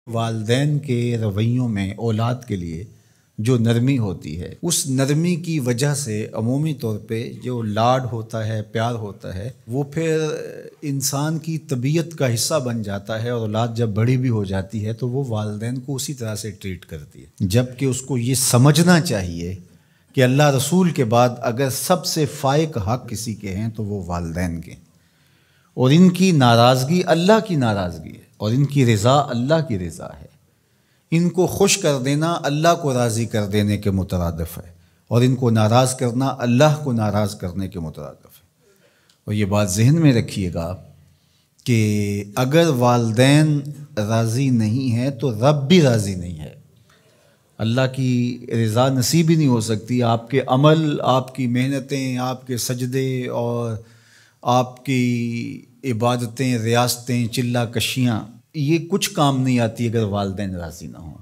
والدین کے رویوں میں اولاد کے لیے جو نرمی ہوتی ہے، اس نرمی کی وجہ سے عمومی طور پہ جو لاڈ ہوتا ہے، پیار ہوتا ہے، وہ پھر انسان کی طبیعت کا حصہ بن جاتا ہے، اور اولاد جب بڑی بھی ہو جاتی ہے تو وہ والدین کو اسی طرح سے ٹریٹ کرتی ہے، جبکہ اس کو یہ سمجھنا چاہیے کہ اللہ رسول کے بعد اگر سب سے فائق حق کسی کے ہیں تو وہ والدین کے، اور ان کی ناراضگی اللہ کی ناراضگی ہے، اور ان کی رضا اللہ کی رضا ہے۔ ان کو خوش کر دینا اللہ کو راضی کر دینے کے مترادف ہے، اور ان کو ناراض کرنا اللہ کو ناراض کرنے کے مترادف ہے۔ اور یہ بات ذہن میں رکھیے گا کہ اگر والدین راضی نہیں ہیں تو رب بھی راضی نہیں ہے۔ اللہ کی رضا نصیب ہی نہیں ہو سکتی، آپ کے عمل، آپ کی محنتیں، آپ کے سجدے اور آپ کی عبادتیں، ریاستیں، چلہ کشیاں، یہ کچھ کام نہیں آتی اگر والدین راضی نہ ہوں۔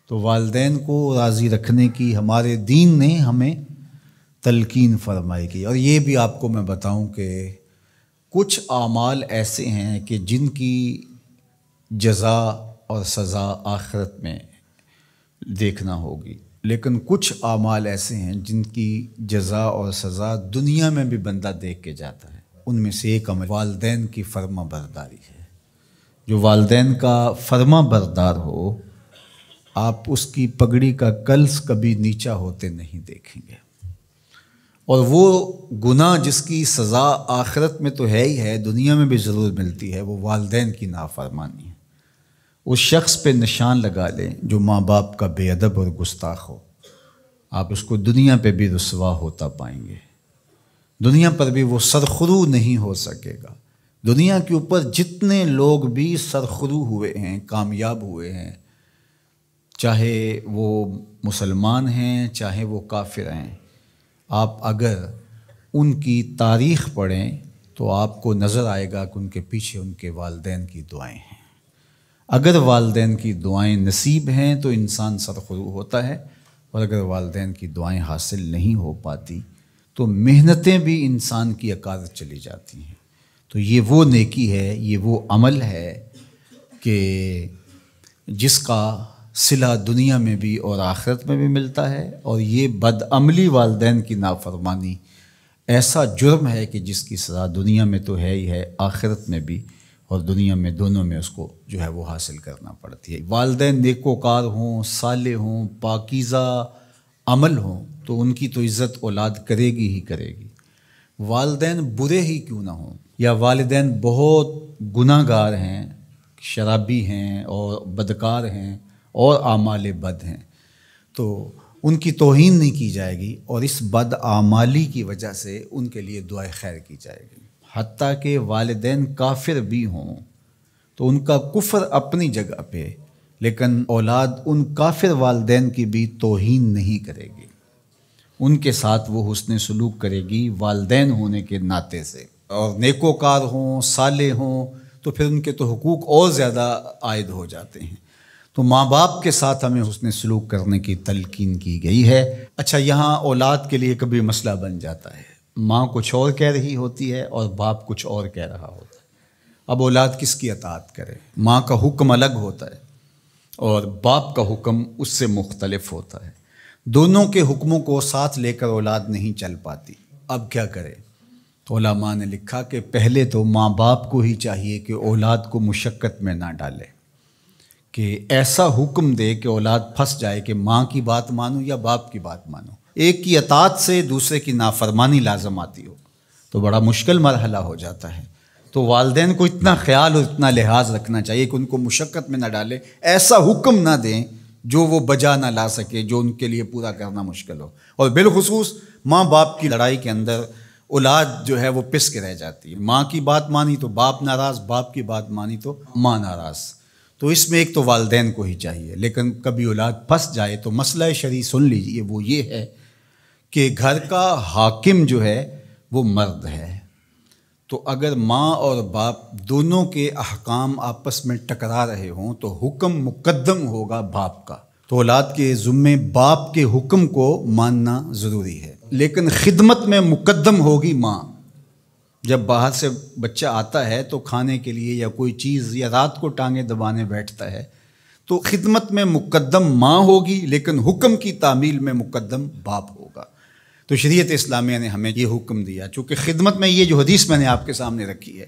تو والدین کو راضی رکھنے کی ہمارے دین نے ہمیں تلقین فرمائی کی۔ اور یہ بھی آپ کو میں بتاؤں کہ کچھ اعمال ایسے ہیں کہ جن کی جزا اور سزا آخرت میں دیکھنا ہوگی، لیکن کچھ اعمال ایسے ہیں جن کی جزا اور سزا دنیا میں بھی بندہ دیکھ کے جاتا ہے۔ ان میں سے ایک عمل والدین کی فرما برداری ہے۔ جو والدین کا فرما بردار ہو، آپ اس کی پگڑی کا کلس کبھی نیچا ہوتے نہیں دیکھیں گے۔ اور وہ گناہ جس کی سزا آخرت میں تو ہے ہی ہے، دنیا میں بھی ضرور ملتی ہے، وہ والدین کی نافرمانی ہے۔ اس شخص پہ نشان لگا لیں جو ماں باپ کا بے ادب اور گستاخ ہو، آپ اس کو دنیا پہ بھی رسوا ہوتا پائیں گے، دنیا پر بھی وہ سرخرو نہیں ہو سکے گا۔ دنیا کے اوپر جتنے لوگ بھی سرخرو ہوئے ہیں، کامیاب ہوئے ہیں، چاہے وہ مسلمان ہیں چاہے وہ کافر ہیں، آپ اگر ان کی تاریخ پڑھیں تو آپ کو نظر آئے گا کہ ان کے پیچھے ان کے والدین کی دعائیں ہیں۔ اگر والدین کی دعائیں نصیب ہیں تو انسان سرخرو ہوتا ہے، اور اگر والدین کی دعائیں حاصل نہیں ہو پاتی تو محنتیں بھی انسان کی اکاد چلی جاتی ہیں۔ تو یہ وہ نیکی ہے، یہ وہ عمل ہے کہ جس کا صلہ دنیا میں بھی اور آخرت میں بھی ملتا ہے، اور یہ بدعملی والدین کی نافرمانی ایسا جرم ہے کہ جس کی سزا دنیا میں تو ہے ہی ہے، آخرت میں بھی، اور دنیا میں دونوں میں اس کو جو ہے وہ حاصل کرنا پڑتی ہے۔ والدین نیکوکار ہوں، صالح ہوں، پاکیزہ عمل ہوں تو ان کی تو عزت اولاد کرے گی ہی کرے گی۔ والدین برے ہی کیوں نہ ہوں، یا والدین بہت گناہ گار ہیں، شرابی ہیں اور بدکار ہیں اور اعمال بد ہیں، تو ان کی توہین نہیں کی جائے گی، اور اس بد اعمالی کی وجہ سے ان کے لیے دعائے خیر کی جائے گی۔ حتیٰ کہ والدین کافر بھی ہوں تو ان کا کفر اپنی جگہ پہ، لیکن اولاد ان کافر والدین کی بھی توہین نہیں کرے گی، ان کے ساتھ وہ حسن سلوک کرے گی والدین ہونے کے ناطے سے۔ اور نیکوکار ہوں، صالح ہوں تو پھر ان کے تو حقوق اور زیادہ عائد ہو جاتے ہیں۔ تو ماں باپ کے ساتھ ہمیں حسن سلوک کرنے کی تلقین کی گئی ہے۔ اچھا، یہاں اولاد کے لیے کبھی مسئلہ بن جاتا ہے، ماں کچھ اور کہہ رہی ہوتی ہے اور باپ کچھ اور کہہ رہا ہوتا ہے۔ اب اولاد کس کی اطاعت کرے؟ ماں کا حکم الگ ہوتا ہے اور باپ کا حکم اس سے مختلف ہوتا ہے۔ دونوں کے حکموں کو ساتھ لے کر اولاد نہیں چل پاتی۔ اب کیا کرے؟ تو علماء نے لکھا کہ پہلے تو ماں باپ کو ہی چاہیے کہ اولاد کو مشقت میں نہ ڈالے، کہ ایسا حکم دے کہ اولاد پھنس جائے کہ ماں کی بات مانو یا باپ کی بات مانو، ایک کی اطاعت سے دوسرے کی نافرمانی لازم آتی ہو تو بڑا مشکل مرحلہ ہو جاتا ہے۔ تو والدین کو اتنا خیال اور اتنا لحاظ رکھنا چاہیے کہ ان کو مشقت میں نہ ڈالے، ایسا حکم نہ دیں جو وہ بجا نہ لا سکے، جو ان کے لیے پورا کرنا مشکل ہو۔ اور بالخصوص ماں باپ کی لڑائی کے اندر اولاد جو ہے وہ پس کے رہ جاتی ہے، ماں کی بات مانی تو باپ ناراض، باپ کی بات مانی تو ماں ناراض۔ تو اس میں ایک تو والدین کو ہی چاہیے، لیکن کبھی اولاد پھنس جائے تو مسئلہ شرعی سن لیجئے، وہ یہ ہے کہ گھر کا حاکم جو ہے وہ مرد ہے۔ تو اگر ماں اور باپ دونوں کے احکام آپس میں ٹکرا رہے ہوں تو حکم مقدم ہوگا باپ کا، تو اولاد کے ذمے باپ کے حکم کو ماننا ضروری ہے، لیکن خدمت میں مقدم ہوگی ماں۔ جب باہر سے بچہ آتا ہے تو کھانے کے لیے یا کوئی چیز، یا رات کو ٹانگیں دبانے بیٹھتا ہے تو خدمت میں مقدم ماں ہوگی لیکن حکم کی تعمیل میں مقدم باپ ہوگا۔ تو شریعت اسلامیہ نے ہمیں یہ حکم دیا، چونکہ خدمت میں یہ جو حدیث میں نے آپ کے سامنے رکھی ہے،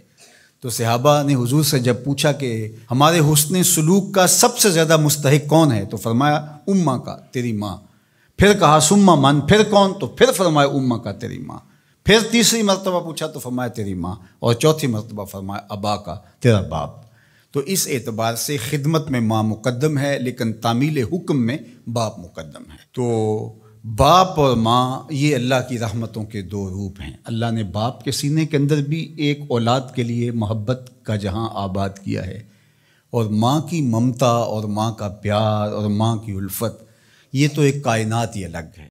تو صحابہ نے حضور سے جب پوچھا کہ ہمارے حسن سلوک کا سب سے زیادہ مستحق کون ہے، تو فرمایا اماں کا، تیری ماں۔ پھر کہا سما من، پھر کون؟ تو پھر فرمایا اماں کا، تیری ماں۔ پھر تیسری مرتبہ پوچھا تو فرمایا تیری ماں، اور چوتھی مرتبہ فرمایا ابا کا، تیرا باپ۔ تو اس اعتبار سے خدمت میں ماں مقدم ہے لیکن تعمیل حکم میں باپ مقدم ہے۔ تو باپ اور ماں یہ اللہ کی رحمتوں کے دو روپ ہیں۔ اللہ نے باپ کے سینے کے اندر بھی ایک اولاد کے لیے محبت کا جہاں آباد کیا ہے، اور ماں کی ممتا اور ماں کا پیار اور ماں کی الفت، یہ تو ایک کائنات ہی الگ ہے۔